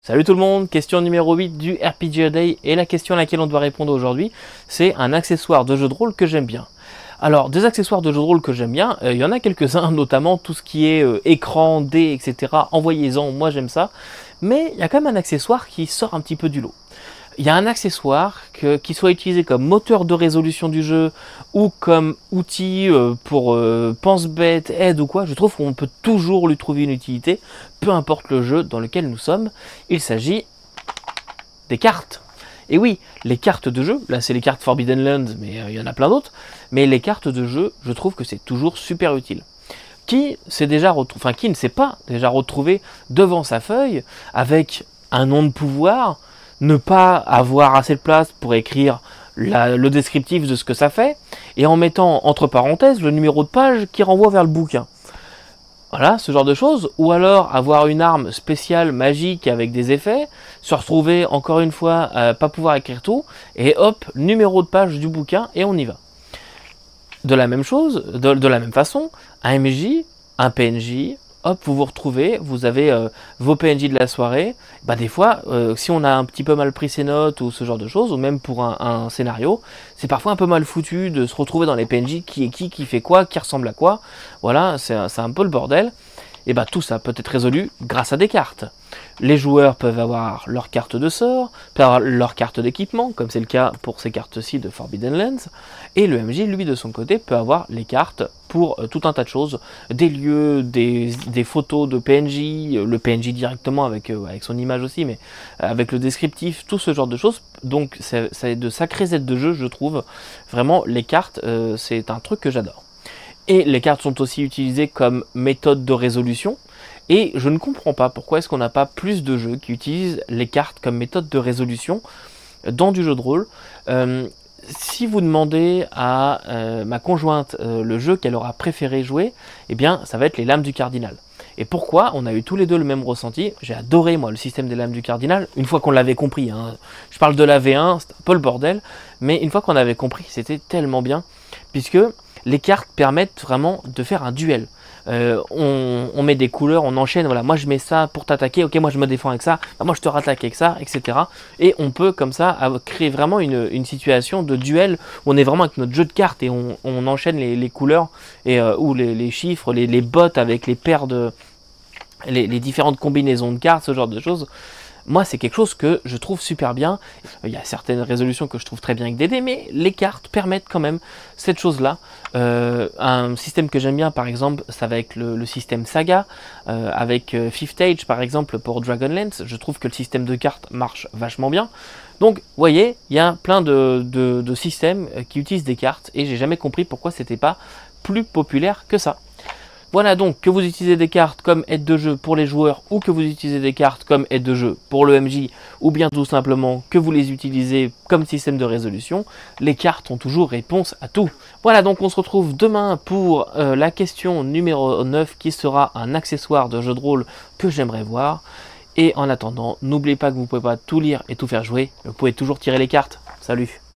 Salut tout le monde, question numéro 8 du RPG A Day et la question à laquelle on doit répondre aujourd'hui, c'est un accessoire de jeu de rôle que j'aime bien. Alors, des accessoires de jeu de rôle que j'aime bien, il y en a quelques-uns, notamment tout ce qui est écran, dés, etc. Envoyez-en, moi j'aime ça. Mais il y a quand même un accessoire qui sort un petit peu du lot. Il y a un accessoire qui soit utilisé comme moteur de résolution du jeu ou comme outil pour pense-bête, aide ou quoi. Je trouve qu'on peut toujours lui trouver une utilité, peu importe le jeu dans lequel nous sommes. Il s'agit des cartes. Et oui, les cartes de jeu, là c'est les cartes Forbidden Lands, mais il y en a plein d'autres. Mais les cartes de jeu, je trouve que c'est toujours super utile. Qui ne s'est pas déjà retrouvé devant sa feuille avec un nom de pouvoir, ne pas avoir assez de place pour écrire le descriptif de ce que ça fait, et en mettant entre parenthèses le numéro de page qui renvoie vers le bouquin. Voilà, ce genre de choses. Ou alors avoir une arme spéciale, magique, avec des effets, se retrouver encore une fois à pas pouvoir écrire tout, et hop, numéro de page du bouquin, et on y va. De la même chose, de la même façon, un MJ, un PNJ, hop, vous vous retrouvez, vous avez vos PNJ de la soirée. Bah, des fois, si on a un petit peu mal pris ses notes ou ce genre de choses, ou même pour un scénario, c'est parfois un peu mal foutu de se retrouver dans les PNJ, qui est qui fait quoi, qui ressemble à quoi. Voilà, c'est un peu le bordel. Et bah tout ça peut être résolu grâce à des cartes. Les joueurs peuvent avoir leur carte de sort, peuvent avoir leur carte d'équipement, comme c'est le cas pour ces cartes-ci de Forbidden Lands, et le MJ, lui, de son côté, peut avoir les cartes pour tout un tas de choses, des lieux, des photos de PNJ, le PNJ directement avec son image aussi, mais avec le descriptif, tout ce genre de choses. Donc c'est de sacrées aides de jeu, je trouve. Vraiment, les cartes, c'est un truc que j'adore. Et les cartes sont aussi utilisées comme méthode de résolution. Et je ne comprends pas pourquoi est-ce qu'on n'a pas plus de jeux qui utilisent les cartes comme méthode de résolution dans du jeu de rôle. Si vous demandez à ma conjointe le jeu qu'elle aura préféré jouer, eh bien ça va être les Lames du Cardinal. Et pourquoi? On a eu tous les deux le même ressenti. J'ai adoré moi le système des Lames du Cardinal, une fois qu'on l'avait compris. Hein. Je parle de la V1, c'est un peu le bordel, mais une fois qu'on avait compris, c'était tellement bien, puisque les cartes permettent vraiment de faire un duel. On met des couleurs, on enchaîne, voilà, moi je mets ça pour t'attaquer, ok, moi je me défends avec ça, bah moi je te rattaque avec ça, etc. Et on peut comme ça créer vraiment une situation de duel où on est vraiment avec notre jeu de cartes et on enchaîne les couleurs et, ou les chiffres, les bottes avec les paires de... les différentes combinaisons de cartes, ce genre de choses. Moi, c'est quelque chose que je trouve super bien. Il y a certaines résolutions que je trouve très bien avec des dés, mais les cartes permettent quand même cette chose-là. Un système que j'aime bien, par exemple, ça va avec le système Saga, avec Fifth Age, par exemple, pour Dragonlance. Je trouve que le système de cartes marche vachement bien. Donc, vous voyez, il y a plein de systèmes qui utilisent des cartes, et j'ai jamais compris pourquoi c'était pas plus populaire que ça. Voilà donc, que vous utilisez des cartes comme aide de jeu pour les joueurs ou que vous utilisez des cartes comme aide de jeu pour le MJ ou bien tout simplement que vous les utilisez comme système de résolution, les cartes ont toujours réponse à tout. Voilà donc on se retrouve demain pour la question numéro 9 qui sera un accessoire de jeu de rôle que j'aimerais voir. Et en attendant, n'oubliez pas que vous ne pouvez pas tout lire et tout faire jouer, vous pouvez toujours tirer les cartes. Salut!